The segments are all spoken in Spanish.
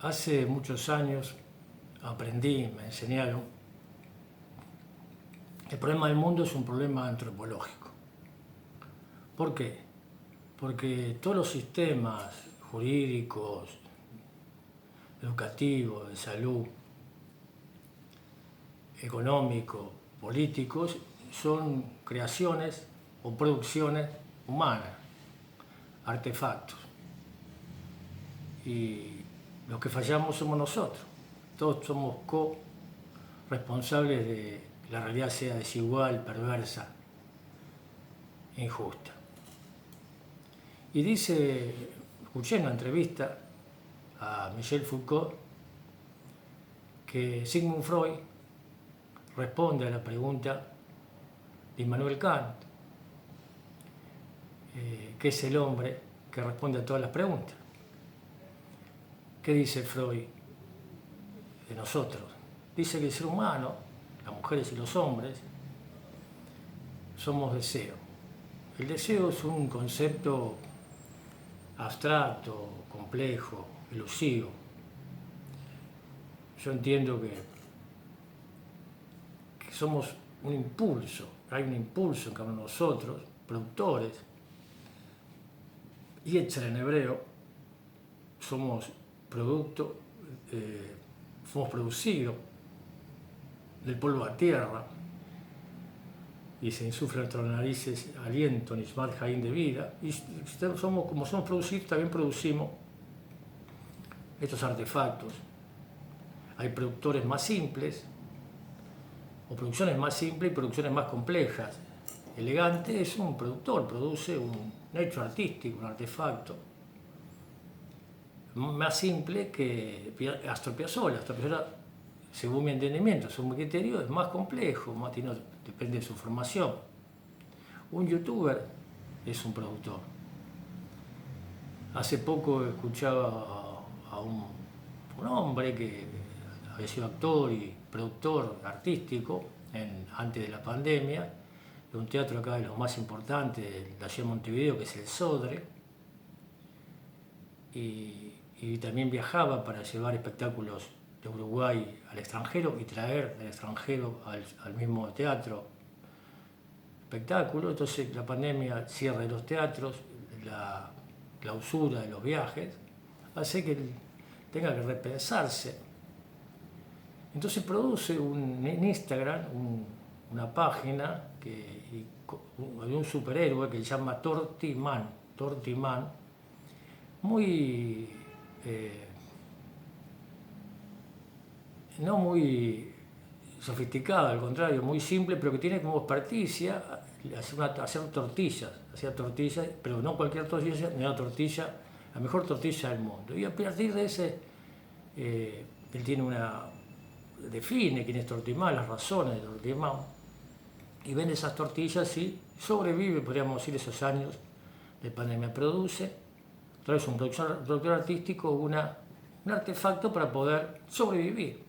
Hace muchos años aprendí, me enseñaron, que el problema del mundo es un problema antropológico. ¿Por qué? Porque todos los sistemas jurídicos, educativos, de salud, económicos, políticos, son creaciones o producciones humanas, artefactos. Y los que fallamos somos nosotros. Todos somos co-responsables de que la realidad sea desigual, perversa, injusta. Y escuché en una entrevista a Michel Foucault que Sigmund Freud responde a la pregunta de Immanuel Kant, que es el hombre que responde a todas las preguntas. ¿Qué dice Freud de nosotros? Dice que el ser humano, las mujeres y los hombres, somos deseo. El deseo es un concepto abstracto, complejo, elusivo. Yo entiendo que somos un impulso, hay un impulso en cada uno de nosotros, productores, Yetzer en hebreo, somos producto, somos producidos del polvo a tierra y se insufla en nuestras narices aliento, Nishmat Haim de vida, y como somos producidos, también producimos estos artefactos. Hay productores más simples, o producciones más simples y producciones más complejas. Elegante es un productor, produce un hecho artístico, un artefacto más simple que Astor Piazzolla. Astor Piazzolla, según mi entendimiento, según mi criterio, es más complejo, depende de su formación. Un youtuber es un productor. Hace poco escuchaba a un hombre que había sido actor y productor artístico antes de la pandemia, de un teatro acá de los más importantes de la ciudad de Montevideo, que es el Sodre, y también viajaba para llevar espectáculos de Uruguay al extranjero y traer del extranjero al mismo teatro espectáculo. Entonces la pandemia, el cierre de los teatros, la clausura de los viajes, hace que tenga que repensarse. Entonces produce en Instagram una página de un superhéroe que se llama Tortiman, muy no muy sofisticado, al contrario, muy simple, pero que tiene como experticia hacer tortillas, pero no cualquier tortilla, ni una tortilla, la mejor tortilla del mundo. Y a partir de ese, él define quién es Tortimán, las razones de Tortimán, y vende esas tortillas y sobrevive, podríamos decir, esos años de pandemia. Produce, a través de un productor artístico, un artefacto para poder sobrevivir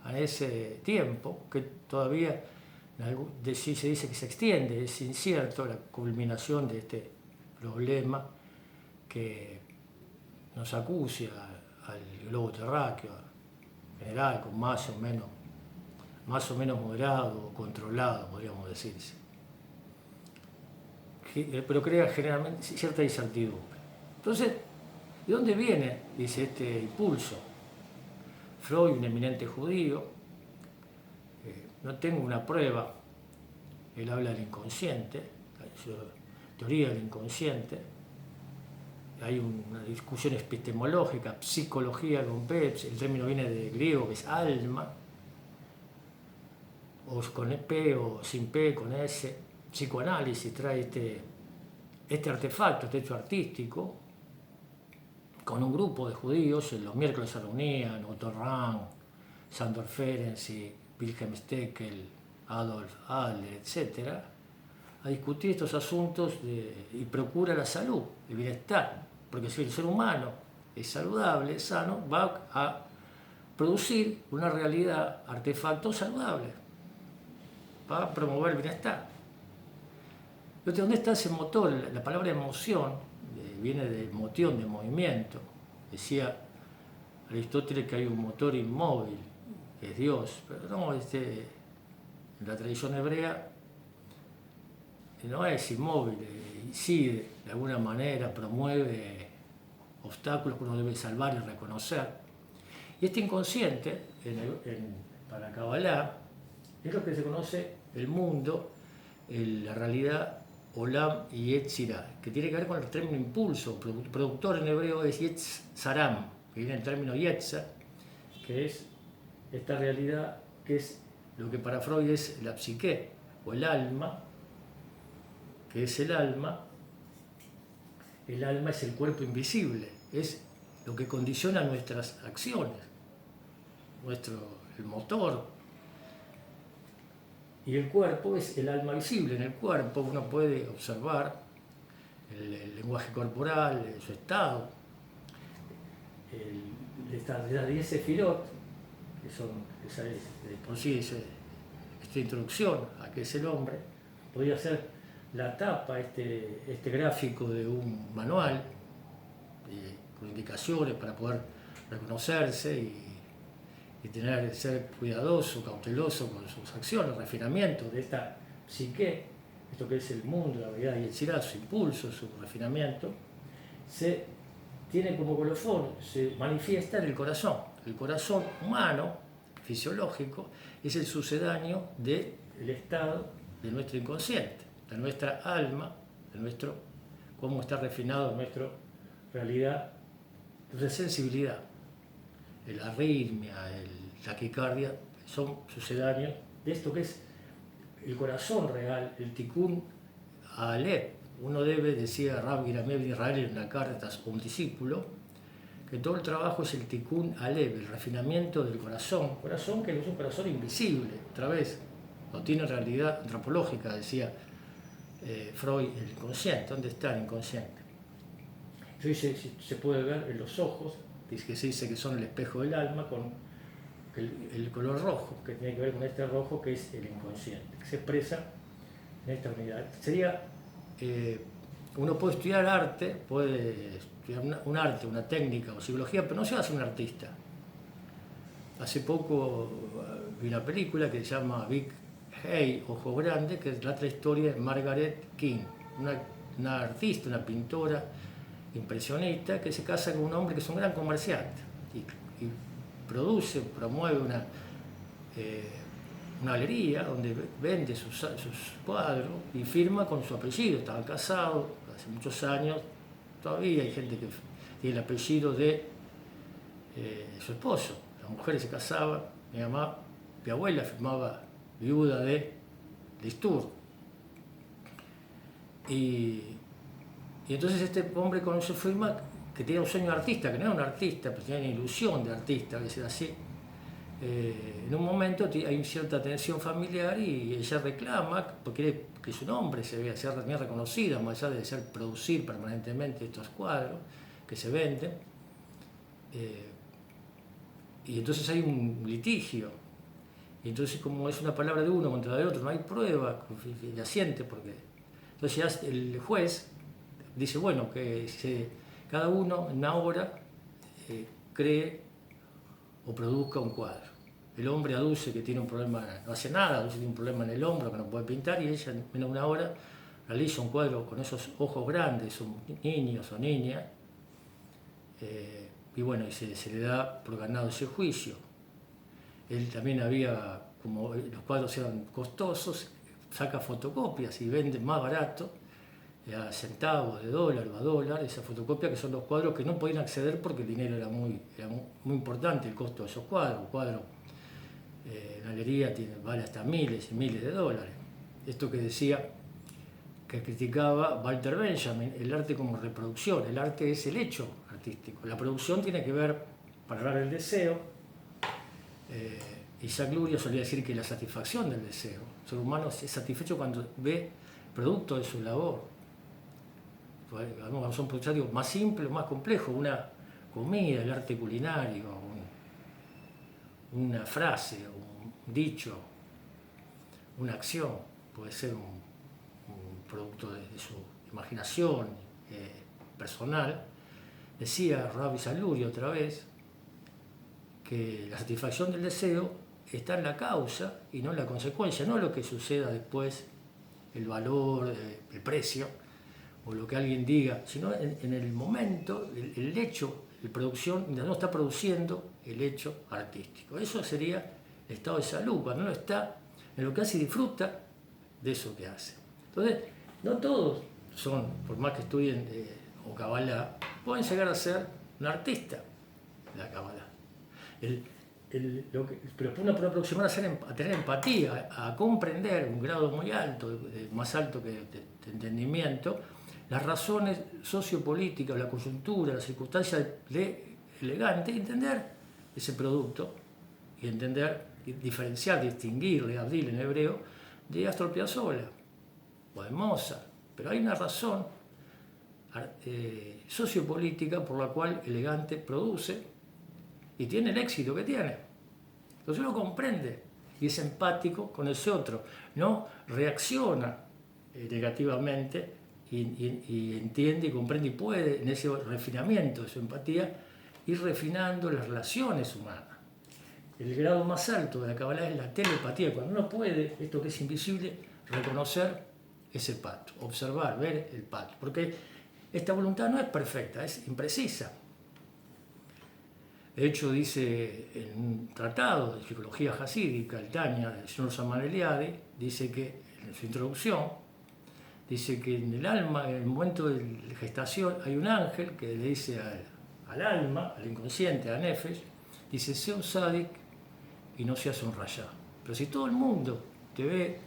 a ese tiempo que todavía sí se dice que se extiende, es incierto la culminación de este problema que nos acucia al globo terráqueo en general, con más o menos moderado o controlado, podríamos decirse, pero crea generalmente cierta incertidumbre. Entonces, ¿de dónde viene, dice, este impulso? Freud, un eminente judío, no tengo una prueba, él habla del inconsciente, teoría del inconsciente, hay una discusión epistemológica, psicología con P, el término viene de griego, que es alma, o con P o sin P, con S. Psicoanálisis trae este artefacto, este hecho artístico, con un grupo de judíos. Los miércoles se reunían Otto Rahn, Sandor Ferenczi, Wilhelm Steckel, Adolf Adler, etc., a discutir estos asuntos y procura la salud, el bienestar, porque si el ser humano es saludable, es sano, va a producir una realidad, artefactos saludables, va a promover el bienestar. Entonces, ¿dónde está ese motor? La palabra emoción viene de moción, de movimiento. Decía Aristóteles que hay un motor inmóvil, que es Dios, pero no, en la tradición hebrea no es inmóvil, incide de alguna manera, promueve obstáculos que uno debe salvar y reconocer. Y este inconsciente, para Kabbalah, es lo que se conoce el mundo, la realidad, Olam y Yetzirah, que tiene que ver con el término impulso. Productor en hebreo es Yetzaram, que viene del término Yetza, que es esta realidad, que es lo que para Freud es la psique, o el alma, que es el alma. El alma es el cuerpo invisible, es lo que condiciona nuestras acciones, el motor. Y el cuerpo es el alma visible. En el cuerpo uno puede observar el lenguaje corporal, su estado. Las 10 sefirot, que son, por sí, esta introducción a qué es el hombre, podría ser la tapa, este gráfico de un manual, con indicaciones para poder reconocerse y ser cuidadoso, cauteloso con sus acciones, refinamiento de esta psique, esto que es el mundo, la realidad y el Yetzirah, su impulso, su refinamiento, se tiene como colofón, se manifiesta en el corazón. El corazón humano, fisiológico, es el sucedáneo del estado de nuestro inconsciente, de nuestra alma, de cómo está refinado nuestra realidad, nuestra sensibilidad. La arritmia, la taquicardia, son sucedáneos de esto que es el corazón real, el tikkun Aleph. Uno debe, decía Rabbi Ramev de Israel en una carta a un discípulo, que todo el trabajo es el tikkun Aleph, el refinamiento del corazón que no es un corazón invisible, otra vez, no tiene realidad antropológica, decía Freud, el inconsciente. ¿Dónde está el inconsciente? Entonces se puede ver en los ojos, que se dice que son el espejo del alma, con el color rojo, que tiene que ver con este rojo que es el inconsciente, que se expresa en esta unidad. Uno puede estudiar arte, puede estudiar un arte, una técnica o psicología, pero no se hace un artista. Hace poco vi una película que se llama Big Hey, Ojo Grande, que es la otra historia de Margaret King, una artista, una pintora impresionista que se casa con un hombre que es un gran comerciante y promueve una galería donde vende sus cuadros y firma con su apellido. Estaban casados hace muchos años, todavía hay gente que tiene el apellido de su esposo. Las mujeres se casaban, mi abuela firmaba viuda de Listur. Y entonces este hombre con su firma, que tenía un sueño de artista, que no era un artista, pero tenía una ilusión de artista, que decir así, en un momento hay cierta tensión familiar y ella reclama, porque quiere que su nombre sea bien reconocido, más allá de producir permanentemente estos cuadros que se venden. Y entonces hay un litigio. Y entonces, como es una palabra de uno contra la de otro, no hay prueba fehaciente, porque entonces ya el juez dice, bueno, que cada uno en una obra cree o produzca un cuadro. El hombre aduce que tiene un problema, no hace nada, aduce que tiene un problema en el hombro, que no puede pintar, y ella en menos de una hora realiza un cuadro con esos ojos grandes, son niños o niñas, y bueno, y se le da por ganado ese juicio. Él también como los cuadros eran costosos, saca fotocopias y vende más barato, a centavos de dólar o a dólar, esa fotocopia, que son los cuadros que no podían acceder porque el dinero era muy importante, el costo de esos cuadros. Un cuadro en galería vale hasta miles y miles de dólares. Esto que decía, que criticaba Walter Benjamin, el arte como reproducción. El arte es el hecho artístico. La producción tiene que ver, para hablar del deseo, Isaac Luria solía decir que la satisfacción del deseo. El ser humano es satisfecho cuando ve producto de su labor. Son proyectos más simples, más complejos, una comida, el arte culinario, una frase, un dicho, una acción, puede ser un producto de su imaginación personal. Decía Rabbi Saluri otra vez que la satisfacción del deseo está en la causa y no en la consecuencia, no lo que suceda después, el valor, el precio o lo que alguien diga, sino en el momento, el hecho, la producción, mientras no está produciendo el hecho artístico. Eso sería el estado de salud, cuando uno está en lo que hace y disfruta de eso que hace. Entonces, no todos son, por más que estudien o Kabbalah, pueden llegar a ser un artista de la Kabbalah. Pero uno puede aproximar a tener empatía, a comprender un grado muy alto, más alto que de entendimiento, las razones sociopolíticas, la coyuntura, las circunstancias de elegante, y entender ese producto y entender, diferenciar, distinguir, Lehavdil en hebreo, de Astor Piazzolla o de Mozart. Pero hay una razón sociopolítica por la cual elegante produce y tiene el éxito que tiene. Entonces uno comprende y es empático con ese otro, no reacciona negativamente y entiende y comprende y puede en ese refinamiento de su empatía ir refinando las relaciones humanas. El grado más alto de la Kabbalah es la telepatía, cuando uno puede, esto que es invisible, reconocer ese pacto, observar, ver el pacto, porque esta voluntad no es perfecta, es imprecisa. De hecho, dice en un tratado de psicología hasídica, el Tanya, del señor Zalman Eliade, dice que, en su introducción, dice que en el alma, en el momento de la gestación, hay un ángel que le dice al alma, al inconsciente, a Nefesh, dice, sea un sádic y no seas un rayá. Pero si todo el mundo te ve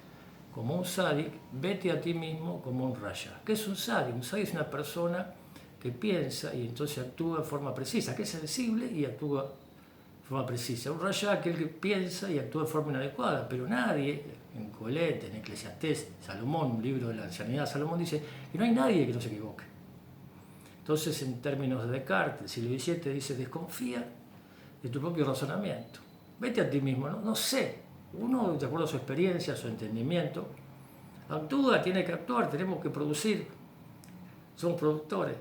como un sádic, vete a ti mismo como un rayá. ¿Qué es un sádic? Un sádic es una persona que piensa y entonces actúa de forma precisa, que es sensible y actúa de forma precisa. Un rayá es aquel que piensa y actúa de forma inadecuada, pero nadie, en Coelet, en Eclesiastés, Salomón, un libro de la ancianidad, Salomón dice que no hay nadie que no se equivoque. Entonces, en términos de Descartes, el siglo XVII dice, desconfía de tu propio razonamiento. Vete a ti mismo, no sé. Uno, de acuerdo a su experiencia, a su entendimiento, actúa, tiene que actuar, tenemos que producir, somos productores.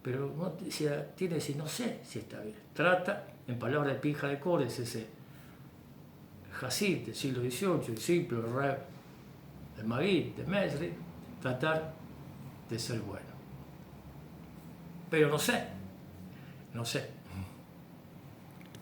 Pero no tiene que decir, no sé si está bien. Trata, en palabras de Pinja de Cores, ese Hasid del siglo XVIII, discípulo del Reb, el Magid, de Mesri, tratar de ser bueno. Pero no sé.